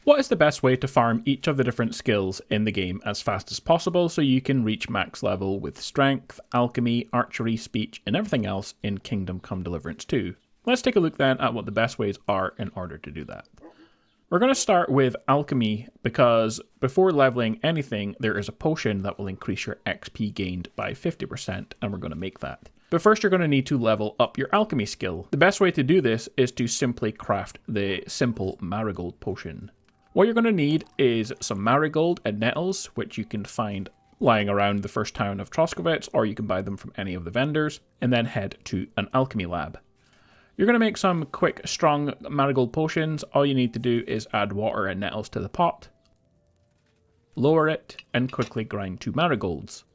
What is the best way to farm each of the different skills in the game as fast as possible so you can reach max level with strength, alchemy, archery, speech, and everything else in Kingdom Come Deliverance 2? Let's take a look then at what the best ways are in order to do that. We're going to start with alchemy because before leveling anything, there is a potion that will increase your XP gained by 50%, and we're going to make that. But first you're going to need to level up your alchemy skill. The best way to do this is to simply craft the simple marigold potion. What you're going to need is some marigold and nettles, which you can find lying around the first town of Troskovitz, or you can buy them from any of the vendors, and then head to an alchemy lab. You're going to make some quick, strong marigold potions. All you need to do is add water and nettles to the pot, lower it, and quickly grind 2 marigolds.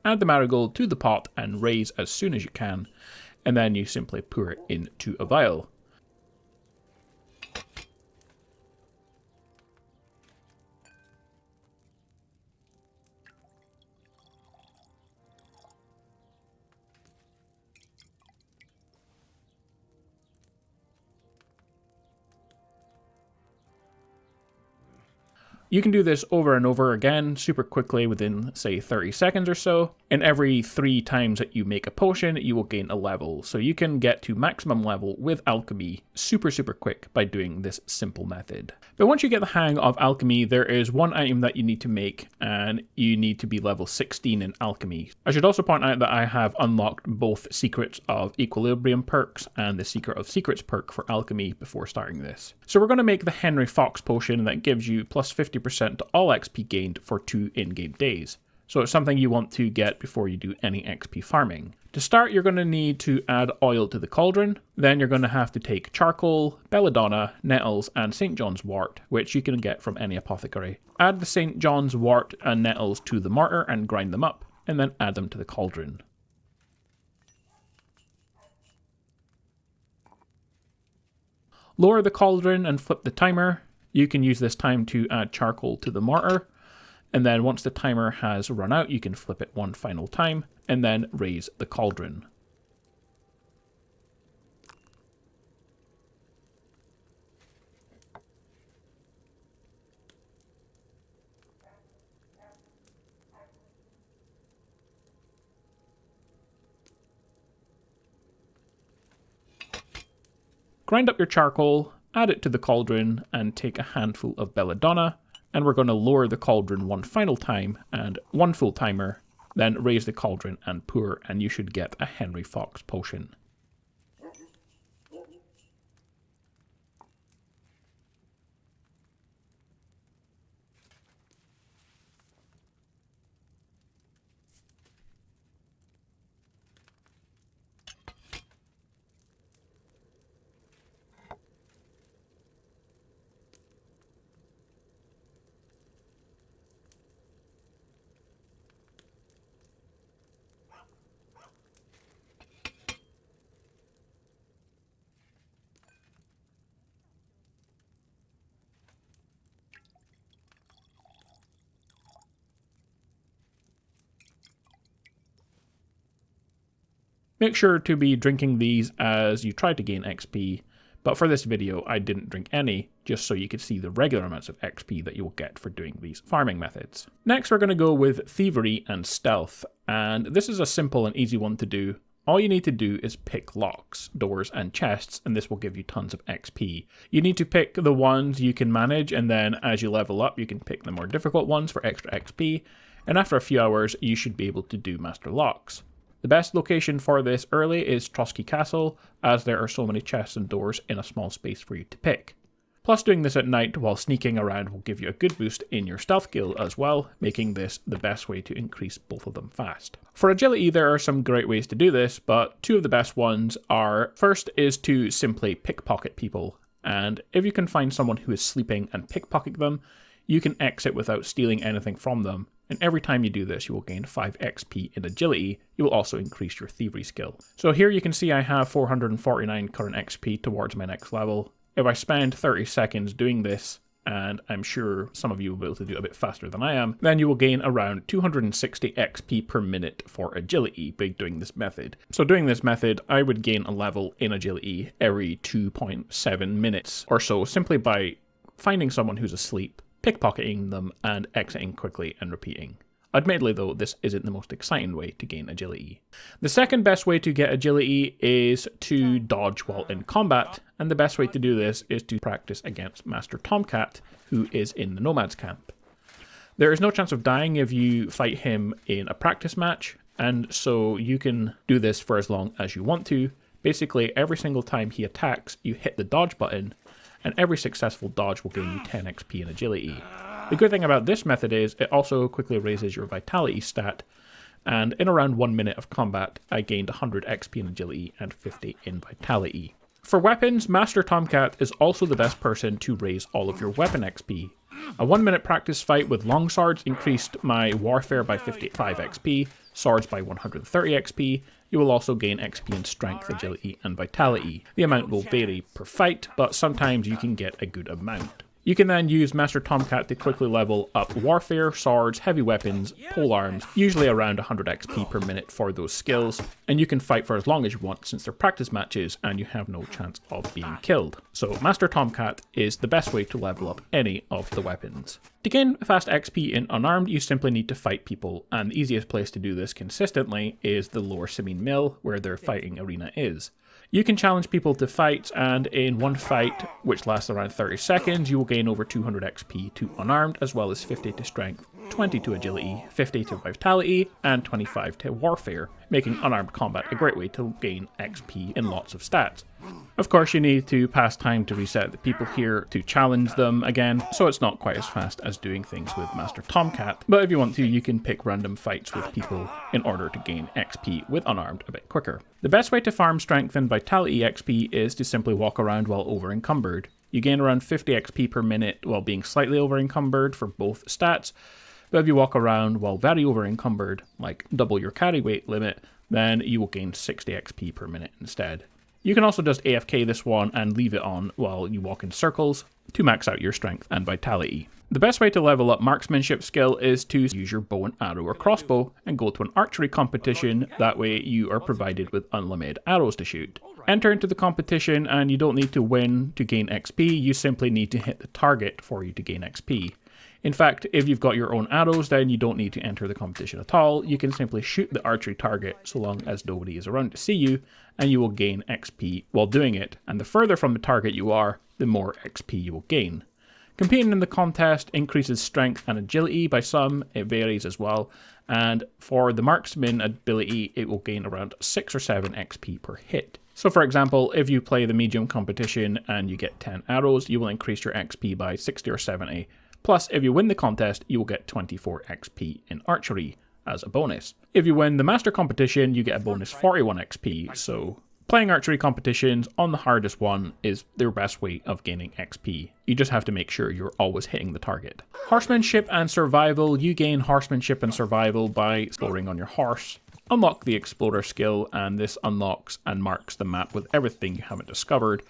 Add the marigold to the pot and raise as soon as you can, and then you simply pour it into a vial. You can do this over and over again super quickly within, say, 30 seconds or so. And every 3 times that you make a potion, you will gain a level. So you can get to maximum level with alchemy super quick by doing this simple method. But once you get the hang of alchemy, there is one item that you need to make, and you need to be level 16 in alchemy. I should also point out that I have unlocked both Secrets of Equilibrium perks and the Secret of Secrets perk for alchemy before starting this. So we're going to make the Henry Fox potion that gives you plus 50% to all XP gained for 2 in-game days. So it's something you want to get before you do any XP farming. To start, you're going to need to add oil to the cauldron. Then you're going to have to take charcoal, belladonna, nettles, and St. John's wort, which you can get from any apothecary. Add the St. John's wort and nettles to the mortar and grind them up, and then add them to the cauldron. Lower the cauldron and flip the timer. You can use this time to add charcoal to the mortar, and then once the timer has run out, you can flip it one final time, and then raise the cauldron. Grind up your charcoal, add it to the cauldron, and take a handful of belladonna, and we're going to lower the cauldron one final time and one full timer, then raise the cauldron and pour, and you should get a Henry Fox potion. Make sure to be drinking these as you try to gain XP, but for this video I didn't drink any, just so you could see the regular amounts of XP that you will get for doing these farming methods. Next we're going to go with Thievery and Stealth, and this is a simple and easy one to do. All you need to do is pick locks, doors, and chests, and this will give you tons of XP. You need to pick the ones you can manage, and then as you level up you can pick the more difficult ones for extra XP, and after a few hours you should be able to do master locks. The best location for this early is Trotsky Castle, as there are so many chests and doors in a small space for you to pick. Plus doing this at night while sneaking around will give you a good boost in your stealth skill as well, making this the best way to increase both of them fast. For agility there are some great ways to do this, but 2 of the best ones are, first is to simply pickpocket people, and if you can find someone who is sleeping and pickpocket them, you can exit without stealing anything from them. And every time you do this, you will gain 5 XP in agility. You will also increase your thievery skill. So here you can see I have 449 current XP towards my next level. If I spend 30 seconds doing this, and I'm sure some of you will be able to do it a bit faster than I am, then you will gain around 260 XP per minute for agility by doing this method. So doing this method, I would gain a level in agility every 2.7 minutes or so, simply by finding someone who's asleep, pickpocketing them, and exiting quickly and repeating. Admittedly though, this isn't the most exciting way to gain agility. The second best way to get agility is to dodge while in combat, and the best way to do this is to practice against Master Tomcat, who is in the Nomad's camp. There is no chance of dying if you fight him in a practice match, and so you can do this for as long as you want to. Basically, every single time he attacks, you hit the dodge button, and every successful dodge will gain you 10 XP in agility. The good thing about this method is it also quickly raises your vitality stat, and in around 1 minute of combat, I gained 100 XP in agility and 50 in vitality. For weapons, Master Tomcat is also the best person to raise all of your weapon XP. A 1 minute practice fight with long swords increased my warfare by 55 XP, swords by 130 XP. You will also gain XP in strength, agility, and vitality. The amount will vary per fight, but sometimes you can get a good amount. You can then use Master Tomcat to quickly level up warfare, swords, heavy weapons, polearms, usually around 100 XP per minute for those skills, and you can fight for as long as you want since they're practice matches and you have no chance of being killed. So Master Tomcat is the best way to level up any of the weapons. To gain fast XP in Unarmed, you simply need to fight people, and the easiest place to do this consistently is the Lower Simien Mill, where their fighting arena is. You can challenge people to fights, and in one fight, which lasts around 30 seconds, you will gain over 200 XP to Unarmed, as well as 50 to Strength, 20 to Agility, 50 to Vitality, and 25 to Warfare, making Unarmed combat a great way to gain XP in lots of stats. Of course, you need to pass time to reset the people here to challenge them again, so it's not quite as fast as doing things with Master Tomcat, but if you want to, you can pick random fights with people in order to gain XP with Unarmed a bit quicker. The best way to farm Strength and Vitality XP is to simply walk around while over-encumbered. You gain around 50 XP per minute while being slightly over-encumbered for both stats, but if you walk around while very over-encumbered, like double your carry weight limit, then you will gain 60 XP per minute instead. You can also just AFK this one and leave it on while you walk in circles to max out your strength and vitality. The best way to level up Marksmanship skill is to use your bow and arrow or crossbow and go to an archery competition. That way you are provided with unlimited arrows to shoot. Enter into the competition and you don't need to win to gain XP, you simply need to hit the target for you to gain XP. In fact, if you've got your own arrows, then you don't need to enter the competition at all. You can simply shoot the archery target so long as nobody is around to see you, and you will gain XP while doing it. And the further from the target you are, the more XP you will gain. Competing in the contest increases strength and agility by some, it varies as well. And for the Marksman ability, it will gain around 6 or 7 XP per hit. So for example, if you play the medium competition and you get 10 arrows, you will increase your XP by 60 or 70. Plus, if you win the contest, you will get 24 XP in archery as a bonus. If you win the master competition, you get a bonus 41 XP, so playing archery competitions on the hardest one is their best way of gaining XP. You just have to make sure you're always hitting the target. Horsemanship and survival. You gain horsemanship and survival by exploring on your horse. Unlock the explorer skill, and this unlocks and marks the map with everything you haven't discovered.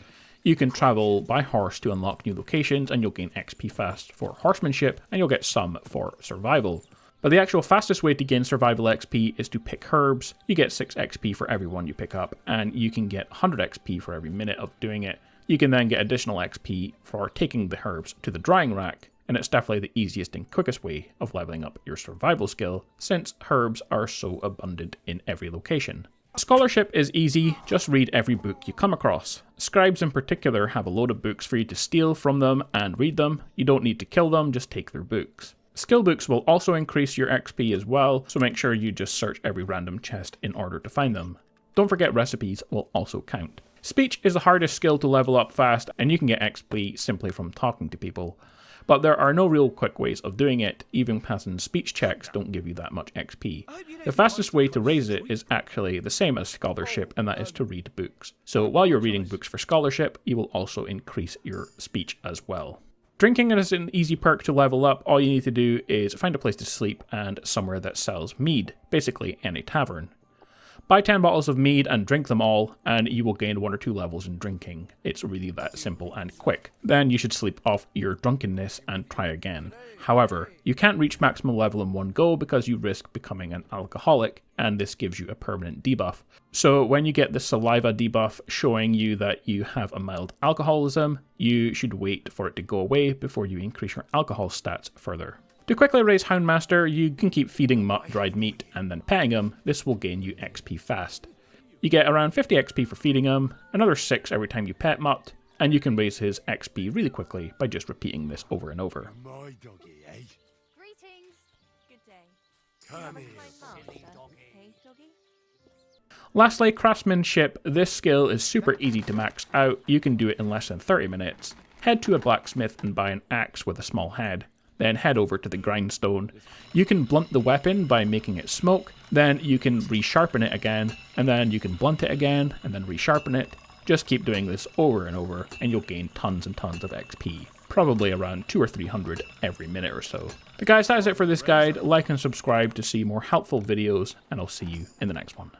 You can travel by horse to unlock new locations, and you'll gain XP fast for horsemanship, and you'll get some for survival. But the actual fastest way to gain survival XP is to pick herbs. You get 6 XP for every one you pick up, and you can get 100 XP for every minute of doing it. You can then get additional XP for taking the herbs to the drying rack, and it's definitely the easiest and quickest way of leveling up your survival skill, since herbs are so abundant in every location. Scholarship is easy, just read every book you come across. Scribes in particular have a load of books for you to steal from them and read them. You don't need to kill them, just take their books. Skill books will also increase your XP as well, so make sure you just search every random chest in order to find them. Don't forget recipes will also count. Speech is the hardest skill to level up fast, and you can get XP simply from talking to people. But there are no real quick ways of doing it, even passing speech checks don't give you that much XP. The fastest way to raise it is actually the same as scholarship, and that is to read books. So while you're reading books for scholarship, you will also increase your speech as well. Drinking is an easy perk to level up. All you need to do is find a place to sleep and somewhere that sells mead, basically any tavern. Buy 10 bottles of mead and drink them all, and you will gain 1 or 2 levels in drinking. It's really that simple and quick. Then you should sleep off your drunkenness and try again. However, you can't reach maximum level in one go because you risk becoming an alcoholic, and this gives you a permanent debuff. So when you get the saliva debuff showing you that you have a mild alcoholism, you should wait for it to go away before you increase your alcohol stats further. To quickly raise Houndmaster, you can keep feeding Mutt dried meat and then petting him. This will gain you XP fast. You get around 50 XP for feeding him, another 6 every time you pet Mutt, and you can raise his XP really quickly by just repeating this over and over. My doggy, eh? Greetings. Good day. Come here, Silly doggy. Hey, doggy. Lastly, Craftsmanship. This skill is super easy to max out. You can do it in less than 30 minutes. Head to a blacksmith and buy an axe with a small head. Then head over to the grindstone. You can blunt the weapon by making it smoke, then you can resharpen it again, and then you can blunt it again, and then resharpen it. Just keep doing this over and over, and you'll gain tons and tons of XP. Probably around 200 or 300 every minute or so. But guys, that is it for this guide. Like and subscribe to see more helpful videos, and I'll see you in the next one.